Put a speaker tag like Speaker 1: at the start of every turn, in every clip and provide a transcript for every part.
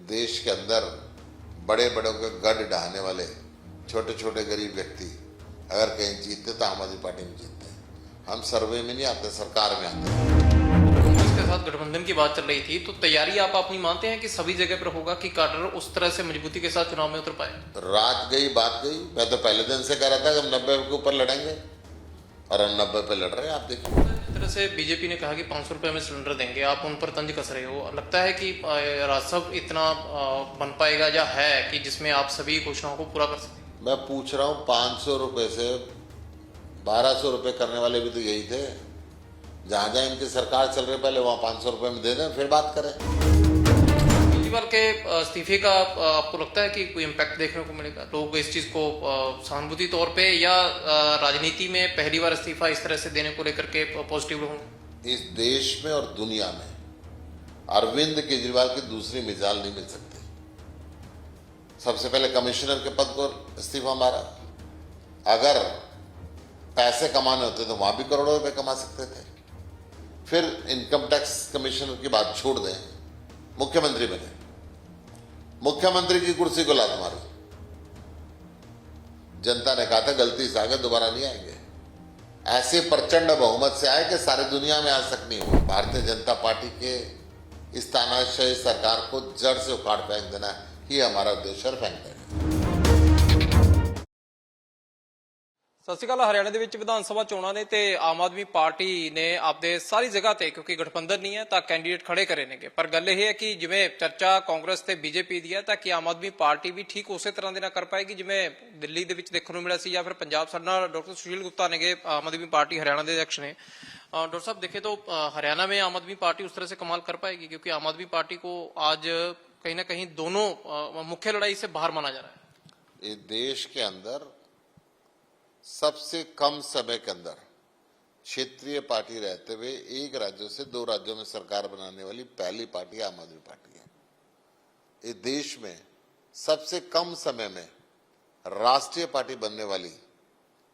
Speaker 1: देश के अंदर बड़े बड़ों के गढ़ ढहाने वाले छोटे छोटे गरीब व्यक्ति अगर कहीं जीतते तो आम आदमी पार्टी में जीतते हैं। हम सर्वे में नहीं आते, सरकार में आते हैं।
Speaker 2: कांग्रेस के साथ गठबंधन की बात चल रही थी, तो तैयारी आप अपनी मानते हैं कि सभी जगह पर होगा कि काडर उस तरह से मजबूती के साथ चुनाव में उतर पाए?
Speaker 1: रात गई बात गई। मैं तो पहले दिन से कह रहा था कि हम 90 के ऊपर लड़ेंगे और हम 90 पे लड़ रहे हैं। आप देखिए,
Speaker 2: जिस तरह से बीजेपी ने कहा कि 500 रुपए में सिलेंडर देंगे, आप उन पर तंज कस रहे हो। लगता है कि राजस्व इतना बन पाएगा या है कि जिसमें आप सभी घोषणाओं को पूरा कर सकते?
Speaker 1: मैं पूछ रहा हूँ, 500 रुपए से 1200 रुपए करने वाले भी तो यही थे। जहां जहां इनकी सरकार चल रही, पहले वहां 500 रुपए में दे दें, फिर बात करें।
Speaker 2: केजरीवाल के इस्तीफे का आपको लगता है कि कोई इम्पैक्ट देखने को मिलेगा? लोग इस चीज को सहानुभूति तौर पे या राजनीति में पहली बार इस्तीफा इस तरह से देने को लेकर के पॉजिटिव होंगे?
Speaker 1: इस देश में और दुनिया में अरविंद केजरीवाल की दूसरी मिसाल नहीं मिल सकती। सबसे पहले कमिश्नर के पद को इस्तीफा मारा। अगर पैसे कमाने होते तो वहां भी करोड़ों रुपए कमा सकते थे। फिर इनकम टैक्स कमिश्नर की बात छोड़ दें, मुख्यमंत्री बने, मुख्यमंत्री की कुर्सी को लात मारी। जनता ने कहा था गलती से आ गए, दोबारा नहीं आएंगे। ऐसे प्रचंड बहुमत से आए कि सारी दुनिया में आज तक नहीं हुआ। भारतीय जनता पार्टी के इस तानाशाही सरकार को जड़ से उखाड़ फेंक देना ही हमारा उद्देश्य है। फेंक देना।
Speaker 2: ਸਤਿ ਸ਼੍ਰੀ ਅਕਾਲ। ਹਰਿਆਣਾ ਦੇ ਵਿੱਚ ਵਿਧਾਨ ਸਭਾ ਚੋਣਾਂ ਨੇ ਤੇ ਆਮ ਆਦਮੀ ਪਾਰਟੀ ਨੇ ਆਪਦੇ ਸਾਰੀ ਜਗ੍ਹਾ ਤੇ, ਕਿਉਂਕਿ ਗਠਬੰਧਨ ਨਹੀਂ ਹੈ ਤਾਂ ਕੈਂਡੀਡੇਟ ਖੜੇ ਕਰੇ ਨੇਗੇ, ਪਰ ਗੱਲ ਇਹ ਹੈ ਕਿ ਜਿਵੇਂ ਚਰਚਾ ਕਾਂਗਰਸ ਤੇ ਬੀਜੇਪੀ ਦੀ ਹੈ ਤਾਂ ਕਿ ਆਮ ਆਦਮੀ ਪਾਰਟੀ ਵੀ ਠੀਕ ਉਸੇ ਤਰ੍ਹਾਂ ਦੇ ਨਾਲ ਕਰ ਪਾਏਗੀ ਜਿਵੇਂ ਦਿੱਲੀ ਦੇ ਵਿੱਚ ਦੇਖਣ ਨੂੰ ਮਿਲਿਆ ਸੀ, ਜਾਂ ਫਿਰ ਪੰਜਾਬ। ਸਾਡੇ ਨਾਲ डॉक्टर सुशील गुप्ता ने, आम आदमी पार्टी हरियाणा के अध्यक्ष ने। डॉक्टर साहब, देखें तो हरियाणा में आम आदमी पार्टी उस तरह से कमाल कर पाएगी? क्योंकि आम आदमी पार्टी को आज कहीं ना कहीं दोनों मुख्य लड़ाई से बाहर माना जा रहा है।
Speaker 1: इस देश के अंदर सबसे कम समय के अंदर क्षेत्रीय पार्टी रहते हुए एक राज्यों से दो राज्यों में सरकार बनाने वाली पहली पार्टी आम आदमी पार्टी है। इस देश में सबसे कम समय में राष्ट्रीय पार्टी बनने वाली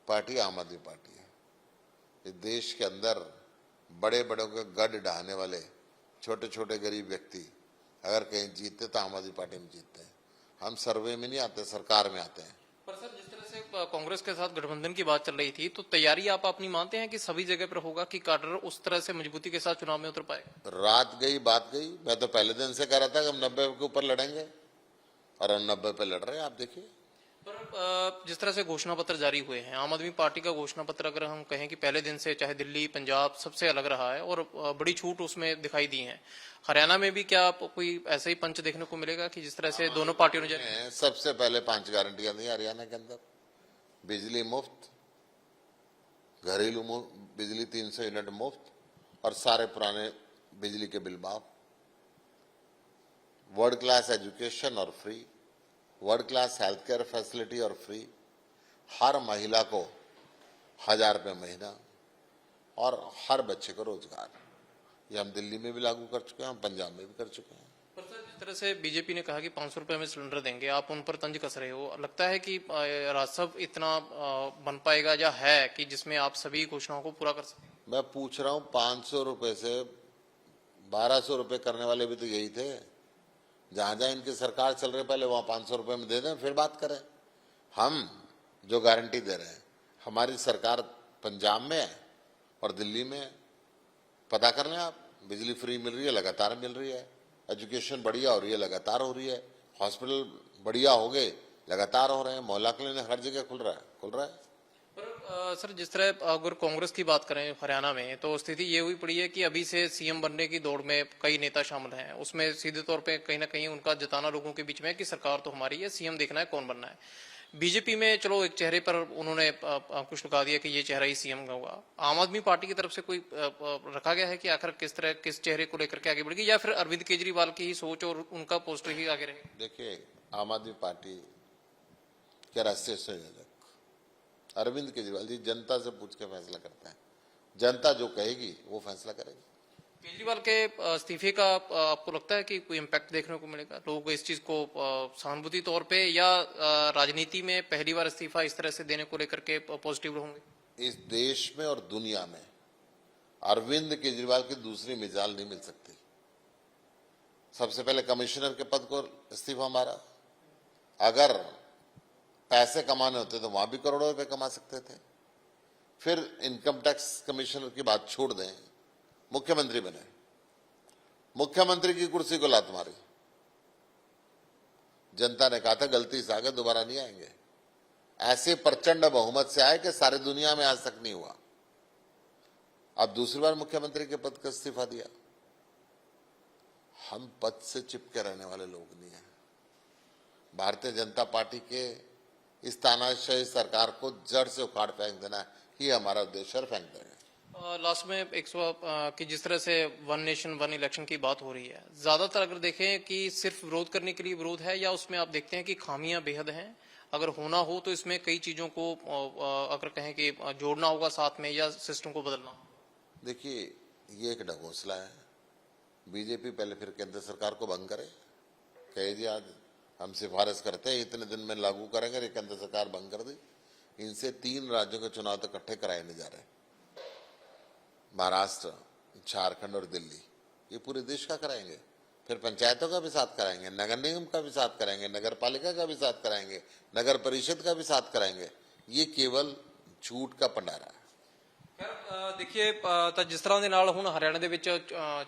Speaker 1: पार्टी आम आदमी पार्टी है। इस देश के अंदर बड़े बड़ों के गढ़ ढहाने वाले छोटे छोटे गरीब व्यक्ति अगर कहीं जीतते तो आम आदमी पार्टी में जीतते हैं। हम सर्वे में नहीं आते, सरकार में आते हैं।
Speaker 2: पर सर, जिस तरह से कांग्रेस के साथ गठबंधन की बात चल रही थी, तो तैयारी आप अपनी मानते हैं कि सभी जगह पर होगा कि काडर उस तरह से मजबूती के साथ चुनाव में उतर पाए?
Speaker 1: रात गई बात गई। मैं तो पहले दिन से कह रहा था कि हम 90 के ऊपर लड़ेंगे और हम 90 पे लड़ रहे हैं। आप देखिए,
Speaker 2: पर जिस तरह से घोषणा पत्र जारी हुए हैं, आम आदमी पार्टी का घोषणा पत्र अगर हम कहें कि पहले दिन से चाहे दिल्ली पंजाब सबसे अलग रहा है और बड़ी छूट उसमें दिखाई दी है। हरियाणा में भी क्या कोई ऐसा ही पंच देखने को मिलेगा कि जिस तरह से दोनों पार्टियों ने
Speaker 1: सबसे पहले 5 गारंटियां दी हरियाणा के अंदर। बिजली मुफ्त, घरेलू बिजली 300 यूनिट मुफ्त और सारे पुराने बिजली के बिल माफ, वर्ल्ड क्लास एजुकेशन और free, world class health care facility और फ्री, हर महिला को 1000 रुपये महीना और हर बच्चे को रोजगार। ये हम दिल्ली में भी लागू कर चुके हैं, हम पंजाब में भी कर चुके हैं।
Speaker 2: पर सर, जिस तरह से बीजेपी ने कहा कि 500 रुपए में सिलेंडर देंगे, आप उन पर तंज कस रहे हो। लगता है कि राजस्व इतना बन पाएगा या है कि जिसमें आप सभी घोषणाओं को पूरा कर सकें?
Speaker 1: मैं पूछ रहा हूँ, 500 रुपए से 1200 रुपए करने वाले भी तो यही थे। जहां जहां इनकी सरकार चल रही, पहले वहां 500 रुपए में दे दें, फिर बात करें। हम जो गारंटी दे रहे हैं, हमारी सरकार पंजाब में है और दिल्ली में है। पता कर लें आप, बिजली फ्री मिल रही है, लगातार मिल रही है। एजुकेशन बढ़िया हो रही है, लगातार हो रही है। हॉस्पिटल बढ़िया हो गए, लगातार हो रहे हैं। मोहल्ला क्लिनिक हर जगह खुल रहा है।
Speaker 2: पर सर, जिस तरह अगर कांग्रेस की बात करें हरियाणा में, तो स्थिति ये हुई पड़ी है कि अभी से सीएम बनने की दौड़ में कई नेता शामिल हैं। उसमें सीधे तौर पे कहीं ना कहीं उनका जताना लोगों के बीच में कि सरकार तो हमारी है, सीएम देखना है कौन बनना है। बीजेपी में चलो एक चेहरे पर उन्होंने कुछ लगा दिया कि ये चेहरा ही सीएम का होगा। आम आदमी पार्टी की तरफ से कोई रखा गया है कि आखिर किस चेहरे को लेकर के आगे बढ़ेगी, या फिर अरविंद केजरीवाल की ही सोच और उनका पोस्टर ही आगे रहेगा?
Speaker 1: देखिए, आम आदमी पार्टी के राष्ट्रीय संयोजक अरविंद केजरीवाल जी जनता से पूछ के फैसला करते हैं। जनता जो कहेगी वो फैसला करेगी।
Speaker 2: केजरीवाल के इस्तीफे का आपको लगता है कि कोई इम्पैक्ट देखने को मिलेगा? लोग इस चीज को सहानुभूति तौर पे या राजनीति में पहली बार इस्तीफा इस तरह से देने को लेकर के पॉजिटिव होंगे?
Speaker 1: इस देश में और दुनिया में अरविंद केजरीवाल की दूसरी मिसाल नहीं मिल सकती। सबसे पहले कमिश्नर के पद को इस्तीफा मारा। अगर पैसे कमाने होते तो वहां भी करोड़ों रुपए कमा सकते थे। फिर इनकम टैक्स कमिश्नर की बात छोड़ दें, मुख्यमंत्री बने, मुख्यमंत्री की कुर्सी को लात मारी। जनता ने कहा था गलती से आ गए, दोबारा नहीं आएंगे। ऐसे प्रचंड बहुमत से आए कि सारी दुनिया में आज तक नहीं हुआ। अब दूसरी बार मुख्यमंत्री के पद का इस्तीफा दिया। हम पद से चिपके रहने वाले लोग नहीं हैं। भारतीय जनता पार्टी के इस तानाशाही सरकार को जड़ से उखाड़ फेंक देना ही हमारा उद्देश्य है, फेंक देंगे।
Speaker 2: लास्ट में एक कि जिस तरह से वन नेशन वन इलेक्शन की बात हो रही है, ज्यादातर अगर देखें कि सिर्फ विरोध करने के लिए विरोध है, या उसमें आप देखते हैं कि खामियां बेहद हैं? अगर होना हो तो इसमें कई चीजों को अगर कहें कि जोड़ना होगा साथ में, या सिस्टम को बदलना होगा।
Speaker 1: देखिए, ये एक ढकोसला है। बीजेपी पहले फिर केंद्र सरकार को भंग करे, कहे जी आज हम सिफारिश करते हैं इतने दिन में लागू करेंगे, केंद्र सरकार भंग कर दी। इनसे 3 राज्यों के चुनाव तो इकट्ठे कराए नहीं जा रहे। महाराष्ट्र, झारखंड और दिल्ली, ये पूरे देश का कराएंगे। फिर पंचायतों का भी साथ कराएंगे, नगर निगम का भी साथ कराएंगे, नगर पालिका का भी साथ कराएंगे, नगर परिषद का भी साथ कराएंगे। ये केवल झूठ का भंडारा है।
Speaker 2: ਦੇਖੀਏ ਤਾਂ ਜਿਸ ਤਰ੍ਹਾਂ ਦੇ ਨਾਲ ਹੁਣ ਹਰਿਆਣਾ ਦੇ ਵਿੱਚ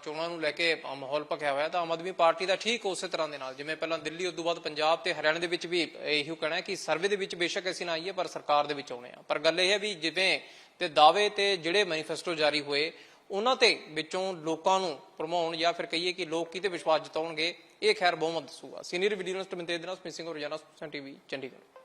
Speaker 2: ਚੋਣਾਂ ਨੂੰ ਲੈ ਕੇ ਮਾਹੌਲ ਭਖਿਆ ਹੋਇਆ, ਤਾਂ ਆਮ ਆਦਮੀ ਪਾਰਟੀ ਦਾ ਠੀਕ ਉਸੇ ਤਰ੍ਹਾਂ ਦੇ ਨਾਲ ਜਿਵੇਂ ਪਹਿਲਾਂ ਦਿੱਲੀ, ਉਸ ਤੋਂ ਬਾਅਦ ਪੰਜਾਬ ਤੇ ਹਰਿਆਣਾ ਦੇ ਵਿੱਚ ਵੀ ਇਹੀ ਕਹਿਣਾ ਹੈ ਕਿ ਸਰਵੇ ਦੇ ਵਿੱਚ ਬੇਸ਼ੱਕ ਅਸੀਂ ਨਾ ਆਈਏ ਪਰ ਸਰਕਾਰ ਦੇ ਵਿੱਚ ਆਉਣੇ ਆ। ਪਰ ਗੱਲ ਇਹ ਹੈ ਵੀ ਜਿਵੇਂ ਤੇ ਦਾਅਵੇ ਤੇ ਜਿਹੜੇ ਮੈਨੀਫੈਸਟੋ ਜਾਰੀ ਹੋਏ ਉਹਨਾਂ ਤੇ ਵਿੱਚੋਂ ਲੋਕਾਂ ਨੂੰ ਭਰਮਾਉਣ ਜਾਂ ਫਿਰ ਕਹੀਏ ਕਿ ਲੋਕ ਕਿਤੇ ਵਿਸ਼ਵਾਸ ਜਤਾਉਣਗੇ, ਇਹ ਖੈਰ ਬਹੁਮਤ ਦੱਸੂਗਾ। ਸੀਨੀਅਰ ਵੀਡੀਓ ਜਰਨਲਿਸਟ ਮਨਤੇਜ ਦੇ ਨਾਲ ਸਮਿਤ ਸਿੰਘ, ਰੋਜ਼ਾਨਾ ਸੁਖਚੈਨ ਟੀਵੀ, ਚੰਡੀਗੜ੍ਹ।